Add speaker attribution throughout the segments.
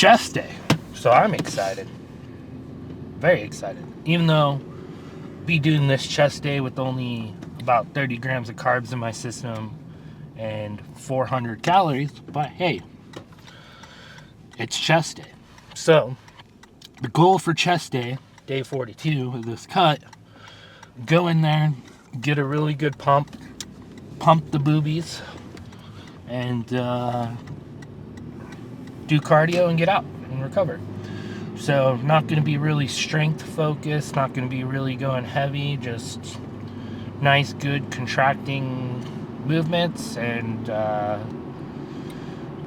Speaker 1: chest day. So I'm excited. Very excited. Even though be doing this chest day with only about 30 grams of carbs in my system and 400 calories, but hey, it's chest day. So the goal for chest day, day 42 of this cut, go in there, get a really good pump the boobies, and do cardio and get out and recover. So not going to be really strength focused, not going to be really going heavy, just nice, good contracting movements, and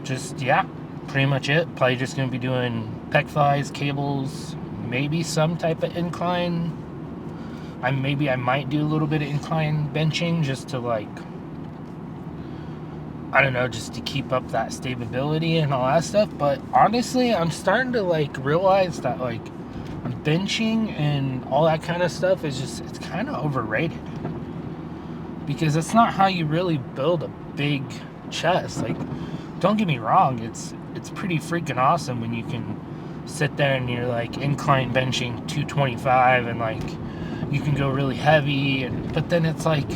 Speaker 1: just, yeah, pretty much it. Probably just going to be doing pec flies, cables, maybe some type of incline. I might do a little bit of incline benching just to, like, I don't know, just to keep up that stability and all that stuff. But honestly, I'm starting to, like, realize that, like, benching and all that kind of stuff is just, it's kind of overrated. Because it's not how you really build a big chest. Like, don't get me wrong, it's pretty freaking awesome when you can sit there and you're, like, incline benching 225 and, like, you can go really heavy, but then it's like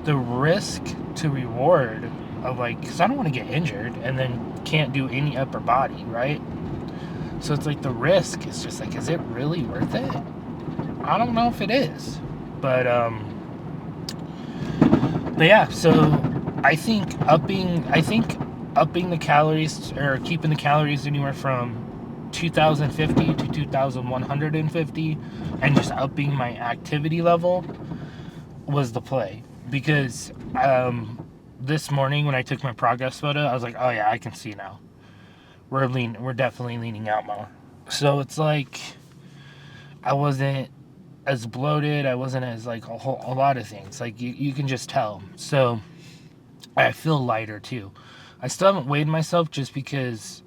Speaker 1: the risk to reward of, like, because I don't want to get injured and then can't do any upper body, right? So it's like the risk is just like, is it really worth it? I don't know if it is, but yeah. So I think upping the calories, or keeping the calories anywhere from 2,050 to 2,150, and just upping my activity level was the play. Because this morning when I took my progress photo, I was like, oh yeah, I can see now. We're definitely leaning out more. So it's like I wasn't as bloated. I wasn't as, like, a lot of things. Like you can just tell. So I feel lighter too. I still haven't weighed myself just because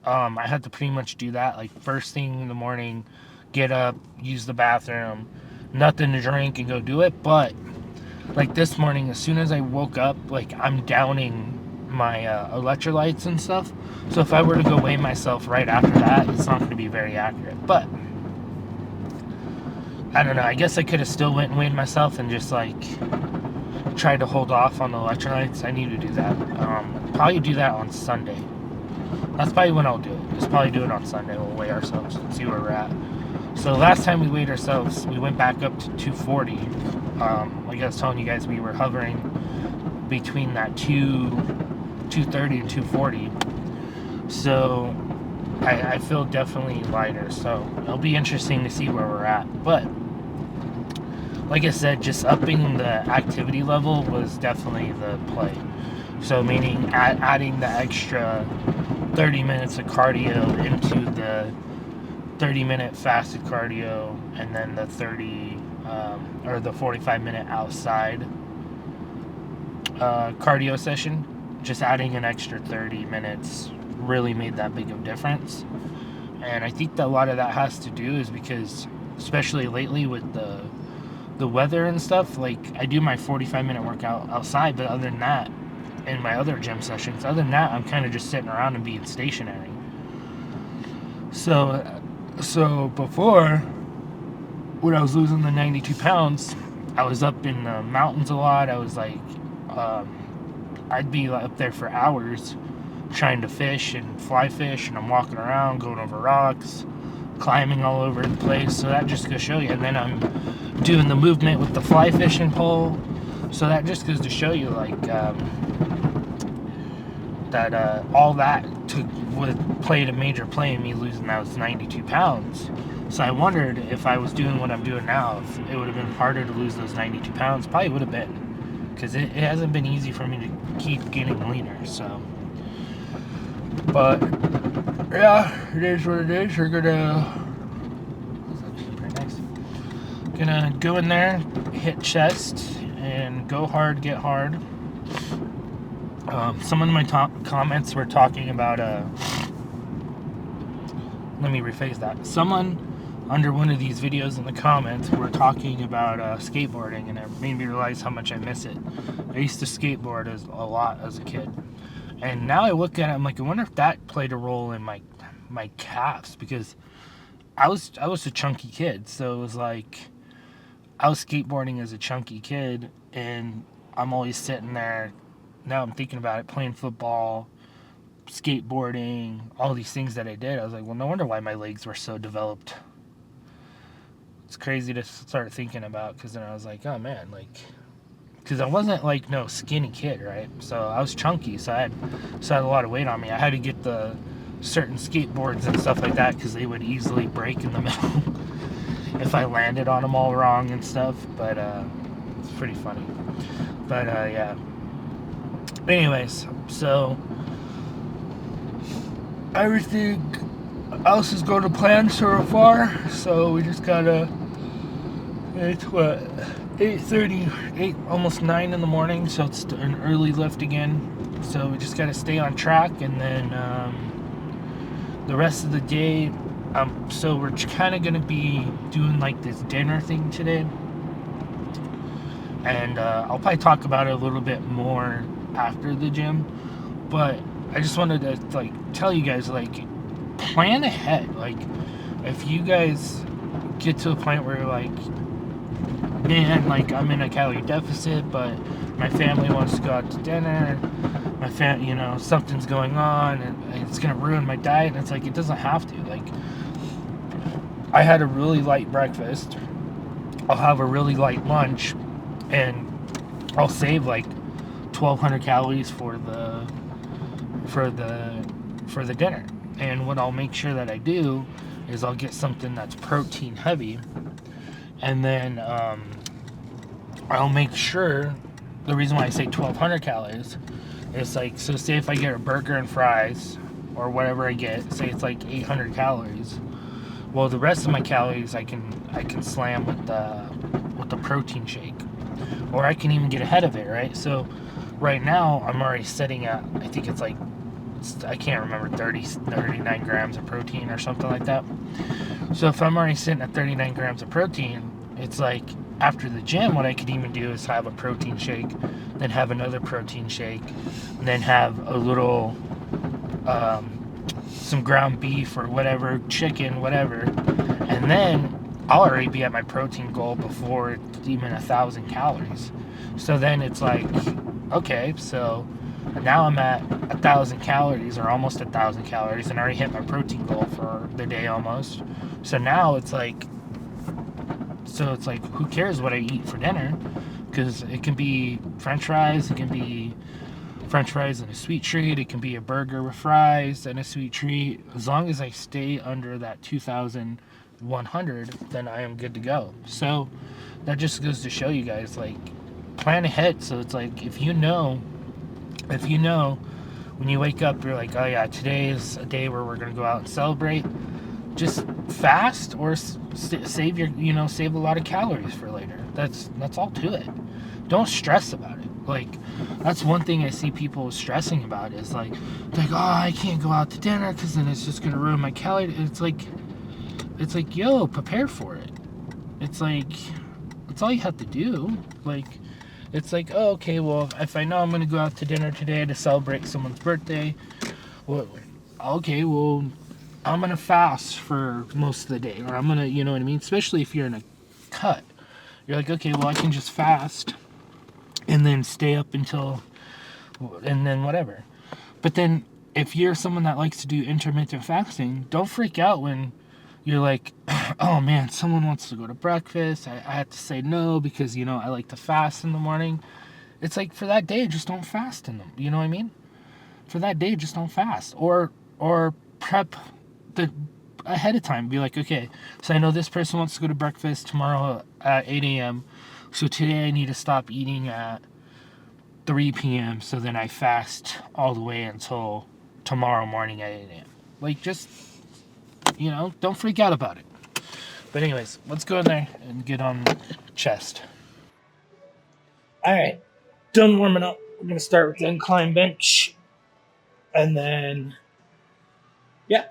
Speaker 1: I had to pretty much do that, like, first thing in the morning, get up, use the bathroom, nothing to drink, and go do it. But like this morning, as soon as I woke up, like, I'm downing my electrolytes and stuff. So if I were to go weigh myself right after that, it's not going to be very accurate. But I don't know. I guess I could have still went and weighed myself and just, like, tried to hold off on the electrolytes. I need to do that. Probably do that on Sunday. That's probably when I'll do it. Just probably do it on Sunday. We'll weigh ourselves and see where we're at. So last time we weighed ourselves, we went back up to 240. Like I was telling you guys, we were hovering between that 230 and 240. So I feel definitely lighter. So it'll be interesting to see where we're at. But like I said, just upping the activity level was definitely the play. So meaning adding the extra 30 minutes of cardio into the 30-minute fasted cardio, and then the 45-minute outside cardio session. Just adding an extra 30 minutes really made that big of a difference. And I think that a lot of that has to do is because, especially lately with the weather and stuff, like, I do my 45-minute workout outside, but other than that, in my other gym sessions, other than that, I'm kind of just sitting around and being stationary. So before, when I was losing the 92 pounds, I was up in the mountains a lot. I was like, I'd be up there for hours trying to fish and fly fish, and I'm walking around, going over rocks, climbing all over the place. So that just goes to show you. And then I'm doing the movement with the fly fishing pole. So that just goes to show you, like, that all that played a major play in me losing those 92 pounds. So I wondered if I was doing what I'm doing now, if it would have been harder to lose those 92 pounds. Probably would have been, because it hasn't been easy for me to keep getting leaner. So, but yeah, it is what it is. We're gonna go in there, hit chest, and go hard, get hard. Some of my comments were talking about, let me rephrase that. Someone under one of these videos in the comments were talking about skateboarding, and it made me realize how much I miss it. I used to skateboard a lot as a kid, And now I look at it, I'm like, I wonder if that played a role in my calves, because I was a chunky kid, so it was like I was skateboarding as a chunky kid, and I'm always sitting there. Now I'm thinking about it, playing football, skateboarding, all these things that I did. I was like, well, no wonder why my legs were so developed. It's crazy to start thinking about, because then I was like, oh man, like, because I wasn't like no skinny kid, right? So I was chunky, so I had a lot of weight on me. I had to get the certain skateboards and stuff like that because they would easily break in the middle if I landed on them all wrong and stuff. But it's pretty funny. But yeah. Anyways, so everything else is going to plan so far. So we just gotta. It's what 8:30, almost 9 in the morning. So it's an early lift again. So we just gotta stay on track, and then the rest of the day. So we're kind of gonna be doing like this dinner thing today, and I'll probably talk about it a little bit more after the gym. But I just wanted to like tell you guys, like, plan ahead. Like, if you guys get to a point where you're like, man, like, I'm in a calorie deficit, but my family wants to go out to dinner, something's going on, and it's gonna ruin my diet. And it's like, it doesn't have to. Like, I had a really light breakfast, I'll have a really light lunch, and I'll save like 1,200 calories for the dinner. And what I'll make sure that I do is I'll get something that's protein heavy, and then I'll make sure. The reason why I say 1,200 calories is like, so say if I get a burger and fries or whatever I get, say it's like 800 calories. Well, the rest of my calories I can slam with the protein shake, or I can even get ahead of it, right? So right now I'm already sitting at, I think it's like, I can't remember, 39 grams of protein or something like that. So if I'm already sitting at 39 grams of protein, it's like, after the gym, what I could even do is have a protein shake, then have another protein shake, and then have a little some ground beef or whatever, chicken, whatever, and then I'll already be at my protein goal before it's even 1,000 calories. So then it's like, okay, so now I'm at 1,000 calories, or almost 1,000 calories, and I already hit my protein goal for the day almost. So now it's like, who cares what I eat for dinner? Because it can be French fries, it can be French fries and a sweet treat, it can be a burger with fries and a sweet treat. As long as I stay under that 2,100, then I am good to go. So that just goes to show you guys, like, plan ahead. So it's like, if you know when you wake up, you're like, oh yeah, today is a day where we're gonna go out and celebrate. Just fast, or save a lot of calories for later. That's all to it. Don't stress about it. Like, that's one thing I see people stressing about, is like, oh, I can't go out to dinner because then it's just gonna ruin my calorie. It's like, yo, prepare for it. It's like, that's all you have to do. Like, it's like, oh, okay, well, if I know I'm gonna go out to dinner today to celebrate someone's birthday, well, okay, well, I'm gonna fast for most of the day, or I'm gonna, you know what I mean? Especially if you're in a cut, you're like, okay, well, I can just fast and then stay up until, and then whatever. But then if you're someone that likes to do intermittent fasting, don't freak out when you're like, oh man, someone wants to go to breakfast. I have to say no because, I like to fast in the morning. It's like, for that day, just don't fast in them. You know what I mean? For that day, just don't fast. Or prep ahead of time. Be like, okay, so I know this person wants to go to breakfast tomorrow at 8 a.m. So today I need to stop eating at 3 p.m. So then I fast all the way until tomorrow morning at 8 a.m. Like, just, don't freak out about it. But anyways, let's go in there and get on the chest. All right, done warming up. We're going to start with the incline bench. And then, yeah,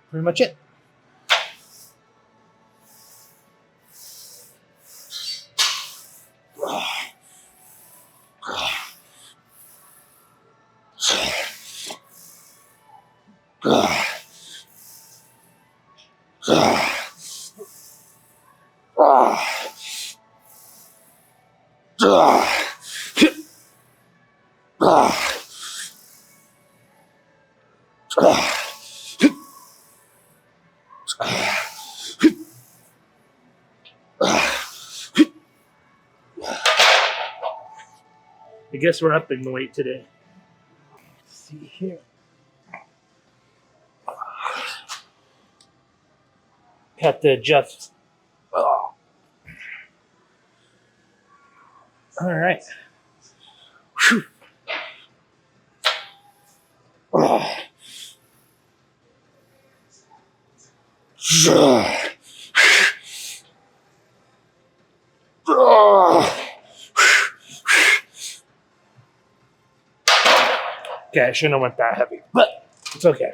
Speaker 1: pretty much it. I guess we're upping the weight today. Let's see here. Have to adjust. Oh. All right. Whew. Oh. Okay, I shouldn't have went that heavy, but it's okay.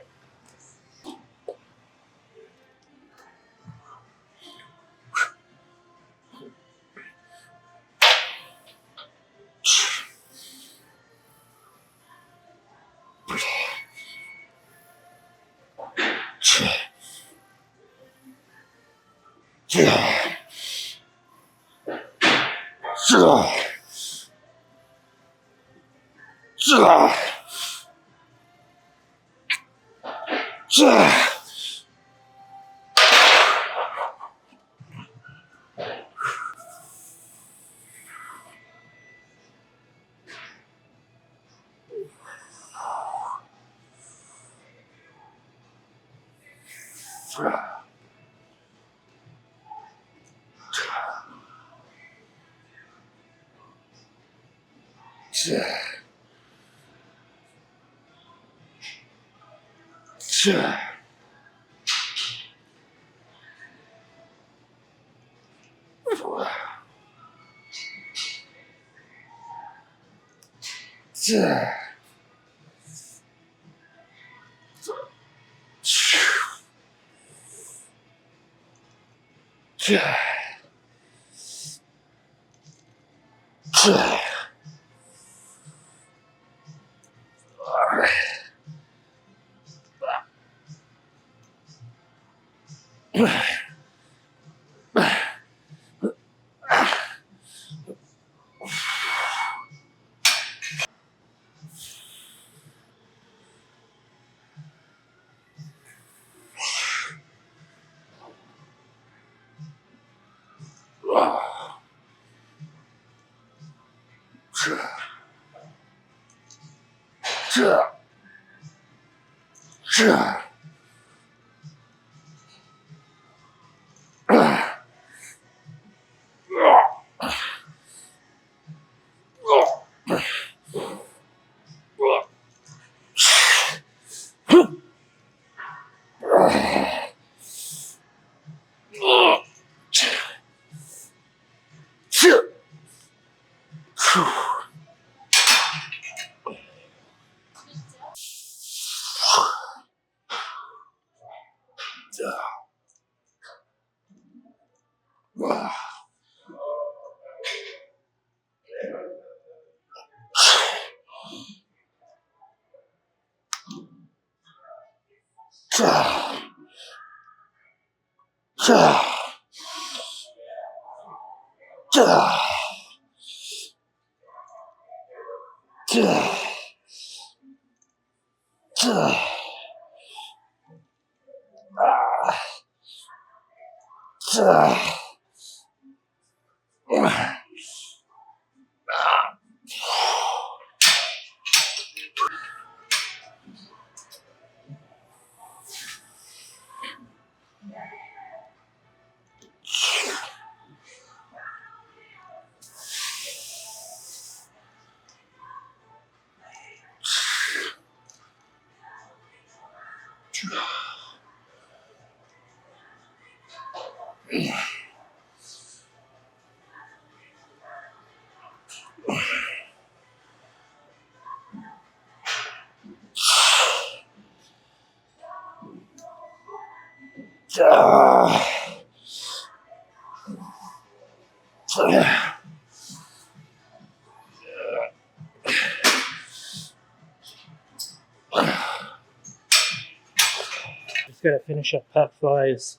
Speaker 1: Just gotta finish up pep flies,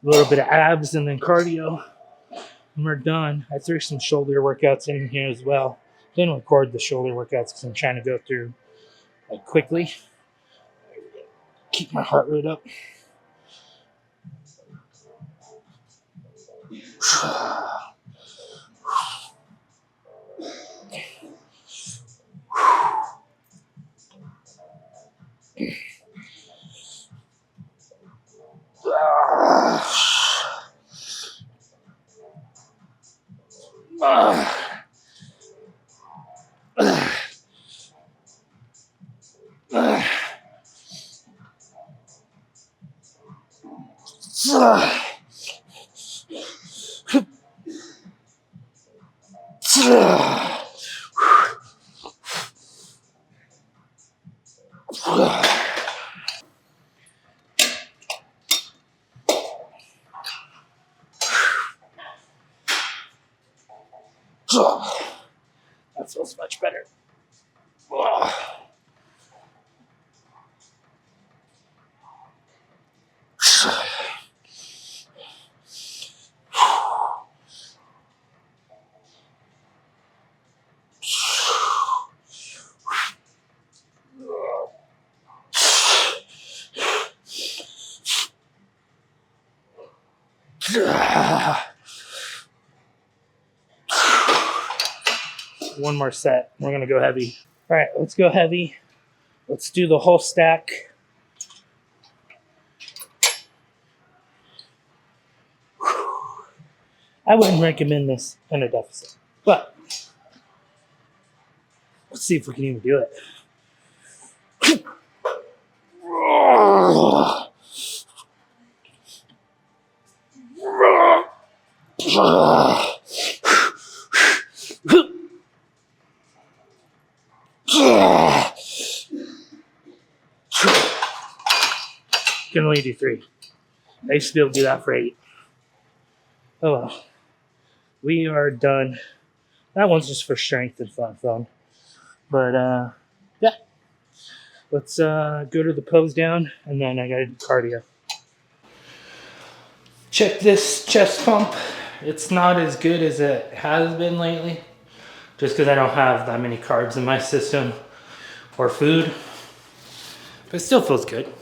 Speaker 1: a little bit of abs, and then cardio. And we're done. I threw some shoulder workouts in here as well. Didn't record the shoulder workouts because I'm trying to go through like quickly. Keep my heart rate up. That feels much better. One more set. We're gonna go heavy. All right, let's go heavy. Let's do the whole stack. I wouldn't recommend this in a deficit, but let's see if we can even do it. Can only do 3. I used to be able to do that for 8. Oh well. We are done. That one's just for strength and fun. But yeah. Let's go to the pose down and then I gotta do cardio. Check this chest pump. It's not as good as it has been lately. Just because I don't have that many carbs in my system or food. But it still feels good.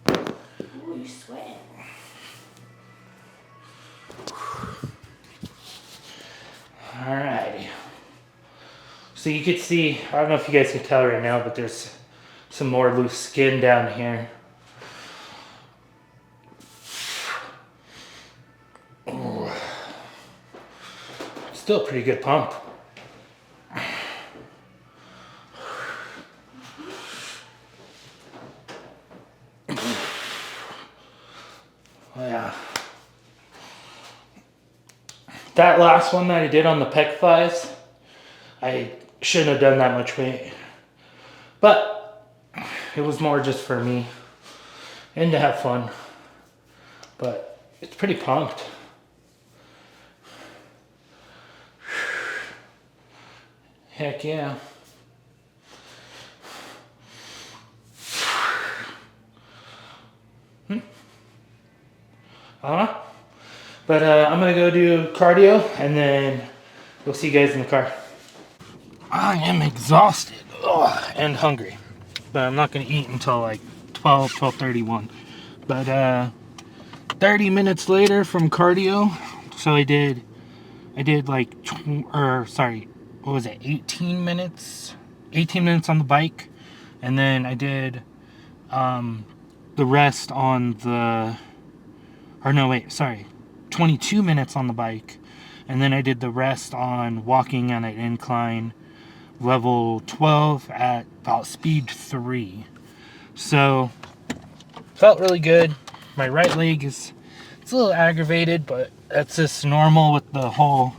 Speaker 2: Ooh, you're sweating.
Speaker 1: Alrighty. So you can see, I don't know if you guys can tell right now, but there's some more loose skin down here. Ooh. Still a pretty good pump. Oh yeah. That last one that I did on the pec flies, I shouldn't have done that much weight. But it was more just for me and to have fun. But it's pretty pumped. Heck yeah. But I'm gonna go do cardio and then we'll see you guys in the car. I am exhausted and hungry, but I'm not gonna eat until like 12:31. But 30 minutes later from cardio, so I did like, what was it, 18 minutes? 18 minutes on the bike, and then I did the rest on the, 22 minutes on the bike, and then I did the rest on walking on an incline, level 12 at about speed 3. So felt really good. My right leg it's a little aggravated, but that's just normal with the whole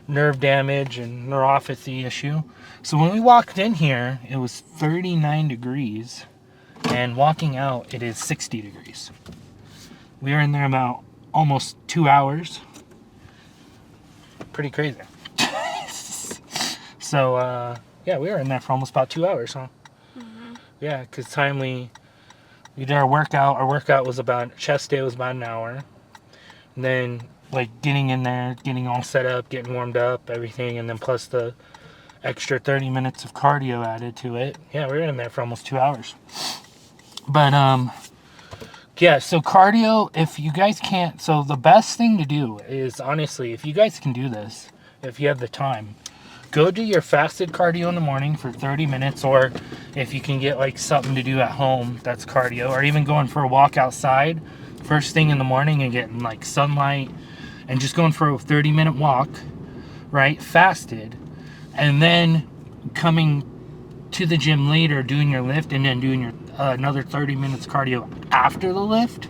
Speaker 1: nerve damage and neuropathy issue. So when we walked in here, it was 39 degrees, and walking out, it is 60 degrees. We were in there about almost 2 hours. Pretty crazy. So, yeah, we were in there for almost about 2 hours, huh? Mm-hmm. Yeah, because time we We did our workout. Our workout was about, chest day was about an hour. And then, like, getting in there, getting all set up, getting warmed up, everything. And then plus the extra 30 minutes of cardio added to it. Yeah, we were in there for almost 2 hours. But, yeah, so cardio, if you guys can't, so the best thing to do is, honestly, if you guys can do this, if you have the time, go do your fasted cardio in the morning for 30 minutes, or if you can get like something to do at home that's cardio, or even going for a walk outside first thing in the morning and getting like sunlight and just going for a 30-minute walk, right? Fasted. And then coming to the gym later, doing your lift, and then doing your another 30 minutes cardio after the lift,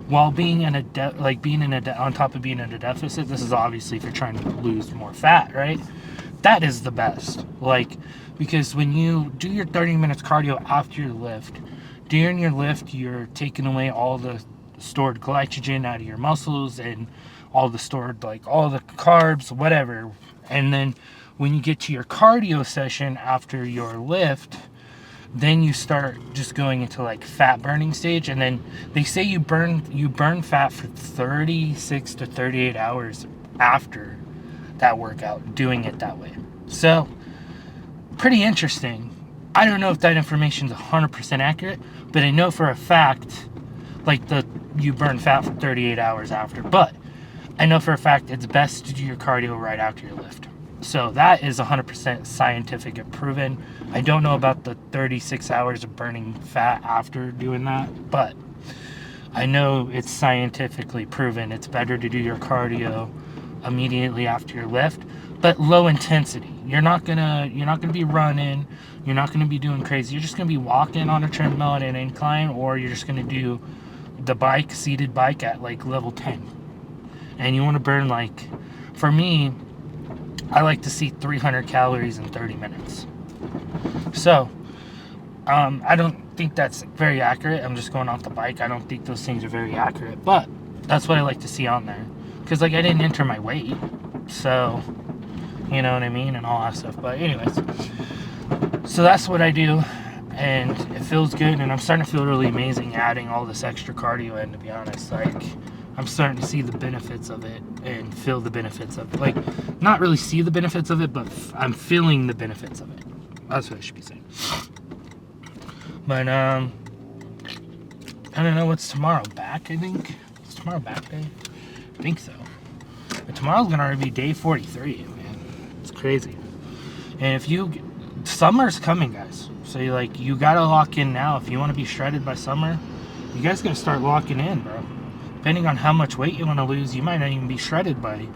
Speaker 1: while being in on top of being in a deficit. This is obviously if you're trying to lose more fat, right? That is the best. Like, because when you do your 30 minutes cardio after your lift, during your lift, you're taking away all the stored glycogen out of your muscles and all the stored, like, all the carbs, whatever. And then when you get to your cardio session after your lift, then you start just going into like fat burning stage. And then they say you burn fat for 36 to 38 hours after that workout, doing it that way. So pretty interesting. I don't know if that information is 100% accurate, but I know for a fact, like, you burn fat for 38 hours after. But I know for a fact it's best to do your cardio right after your lift. So that is 100% scientific and proven. I don't know about the 36 hours of burning fat after doing that, but I know it's scientifically proven. It's better to do your cardio immediately after your lift, but low intensity. You're not gonna be running. You're not gonna be doing crazy. You're just gonna be walking on a treadmill at an incline, or you're just gonna do the seated bike at like level 10. And you want to burn, like, for me, I like to see 300 calories in 30 minutes. So, I don't think that's very accurate. I'm just going off the bike. I don't think those things are very accurate, but that's what I like to see on there. Because, like, I didn't enter my weight, so, you know what I mean, and all that stuff. But anyways, so that's what I do, and it feels good, and I'm starting to feel really amazing adding all this extra cardio in, to be honest. Like, I'm starting to see the benefits of it and feel the benefits of it. Like, not really see the benefits of it, but I'm feeling the benefits of it. That's what I should be saying. But, I don't know, what's tomorrow? Back, I think? Is tomorrow back day? I think so. But tomorrow's going to already be day 43, man. It's crazy. And summer's coming, guys. So, you got to lock in now. If you want to be shredded by summer, you guys got to start locking in, bro. Depending on how much weight you want to lose, you might not even be shredded by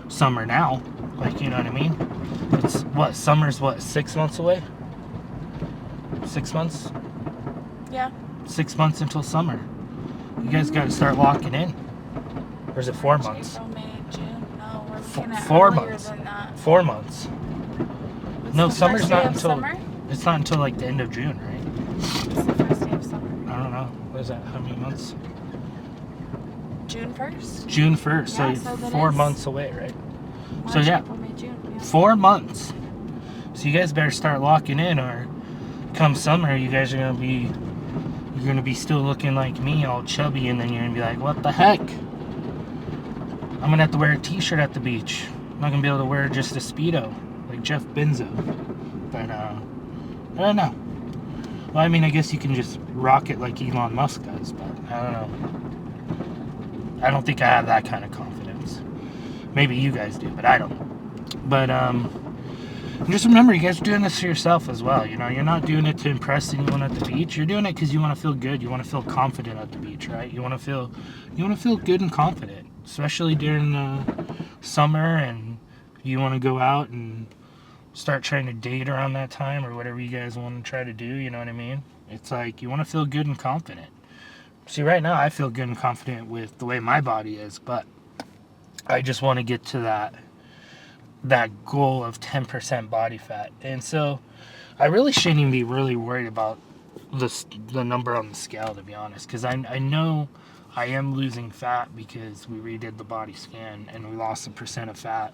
Speaker 1: summer now. Like, you know what I mean? It's summer's 6 months away? 6 months?
Speaker 2: Yeah.
Speaker 1: 6 months until summer. You guys got to start locking in. Or is it 4 months?
Speaker 2: April, May, June. No, we're looking at
Speaker 1: 4
Speaker 2: earlier
Speaker 1: months.
Speaker 2: than that.
Speaker 1: 4 months.
Speaker 2: What's
Speaker 1: No,
Speaker 2: the
Speaker 1: summer's
Speaker 2: first
Speaker 1: not
Speaker 2: day of
Speaker 1: until.
Speaker 2: summer?
Speaker 1: It's not until like the end of June, right?
Speaker 2: What's the first day of summer?
Speaker 1: I don't know. What is that? How many months?
Speaker 2: June 1st?
Speaker 1: June 1st.
Speaker 2: Yeah,
Speaker 1: so
Speaker 2: that
Speaker 1: 4
Speaker 2: is
Speaker 1: months away, right?
Speaker 2: March,
Speaker 1: So, yeah.
Speaker 2: April, May, June. Yeah.
Speaker 1: 4 months. So you guys better start locking in, or come summer, you guys are you're gonna be still looking like me, all chubby, and then you're gonna be like, what the heck? I'm gonna have to wear a t-shirt at the beach. I'm not gonna be able to wear just a Speedo, like Jeff Benzo. But, I don't know. Well, I mean, I guess you can just rock it like Elon Musk does, but I don't know. I don't think I have that kind of confidence. Maybe you guys do, but I don't. But, just remember, you guys are doing this for yourself as well. You know, you're not doing it to impress anyone at the beach. You're doing it because you want to feel good. You want to feel confident at the beach, right? You want to feel good and confident, especially during summer, and you want to go out and start trying to date around that time, or whatever you guys want to try to do. You know what I mean? It's like you want to feel good and confident. See, right now I feel good and confident with the way my body is, but I just want to get to that goal of 10% body fat. And so I really shouldn't even be really worried about the number on the scale, to be honest, because I know I am losing fat because we redid the body scan and we lost a percent of fat,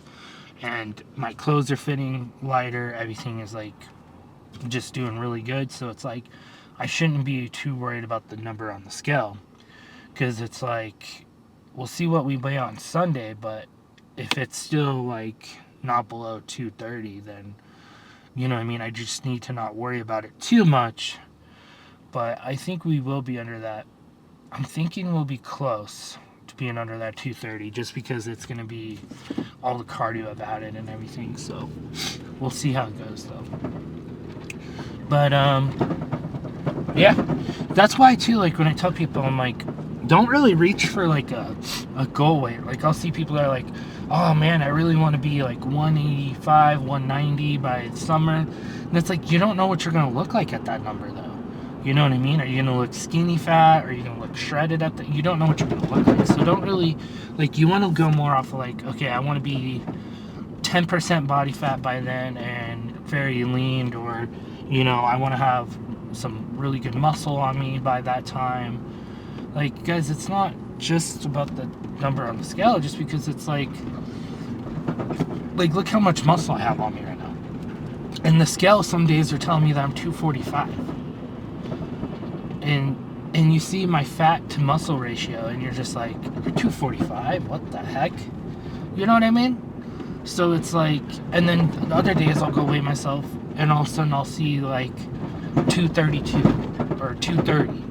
Speaker 1: and my clothes are fitting lighter. Everything is like just doing really good. So it's like I shouldn't be too worried about the number on the scale, because it's like, we'll see what we weigh on Sunday, but if it's still like not below 230, then you know what I mean, I just need to not worry about it too much. But I think we will be under that. I'm thinking we'll be close to being under that 230, just because it's going to be all the cardio I've added and everything. So we'll see how it goes though. But yeah, that's why too, like when I tell people, I'm like, don't really reach for like a goal weight. Like I'll see people that are like, oh man, I really want to be like 185, 190 by summer. And it's like, you don't know what you're going to look like at that number though. You know what I mean? Are you going to look skinny fat? Are you going to look shredded at the, you don't know what you're going to look like. So don't really, like, you want to go more off of like, okay, I want to be 10% body fat by then and very lean, or, you know, I want to have some really good muscle on me by that time. Like, guys, it's not just about the number on the scale, just because it's like look how much muscle I have on me right now. And the scale some days are telling me that I'm 245. And you see my fat to muscle ratio, and you're just like, you're 245? What the heck? You know what I mean? So it's like, and then the other days I'll go weigh myself, and all of a sudden I'll see like 232 or 230.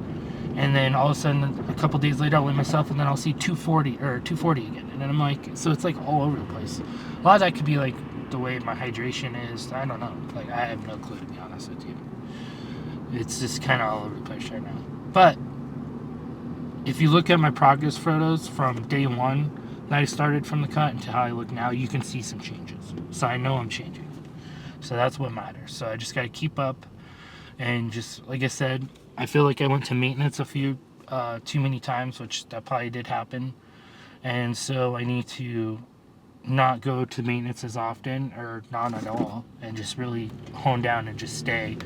Speaker 1: And then all of a sudden, a couple days later, I'll weigh myself, and then I'll see 240 or 240 again. And then I'm like, so it's like all over the place. A lot of that could be like the way my hydration is. I don't know. Like, I have no clue, to be honest with you. It's just kind of all over the place right now. But if you look at my progress photos from day one that I started from the cut into how I look now, you can see some changes. So I know I'm changing. So that's what matters. So I just got to keep up. And just, like I said, I feel like I went to maintenance a few too many times, which that probably did happen. And so I need to not go to maintenance as often, or not at all, and just really hone down and just stay.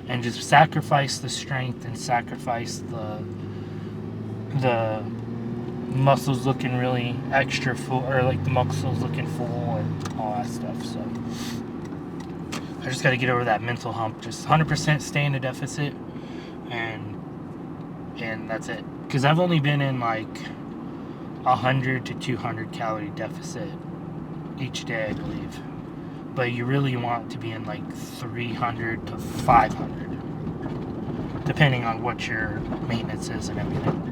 Speaker 1: And just sacrifice the strength and sacrifice the muscles looking really extra full, or like the muscles looking full and all that stuff. So I just got to get over that mental hump. Just 100% stay in a deficit, and that's it. Because I've only been in like 100 to 200 calorie deficit each day, I believe. But you really want to be in like 300 to 500, depending on what your maintenance is and everything.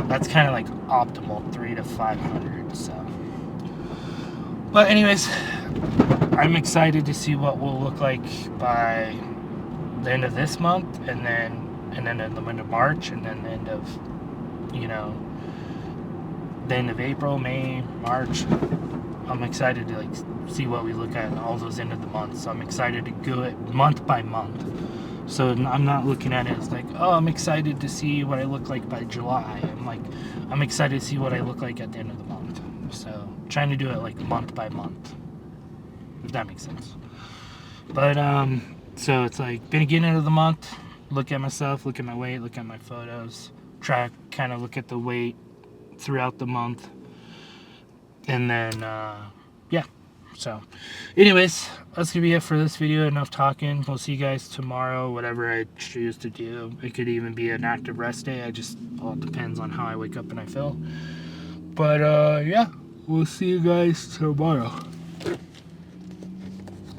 Speaker 1: That's kind of like optimal, 300 to 500. So, but anyways, I'm excited to see what we'll look like by the end of this month, and then in the end of March, and then the end of, you know, the end of April, May, March. I'm excited to like see what we look at in all those end of the months. So I'm excited to go it month by month. So I'm not looking at it as like, oh, I'm excited to see what I look like by July. I'm excited to see what I look like at the end of the month. So trying to do it like month by month, if that makes sense. But so it's like beginning of the month, look at myself, look at my weight, look at my photos, try kind of look at the weight throughout the month. And then, yeah. So, anyways, that's going to be it for this video. Enough talking. We'll see you guys tomorrow, whatever I choose to do. It could even be an active rest day. All depends on how I wake up and I feel. But, yeah, we'll see you guys tomorrow.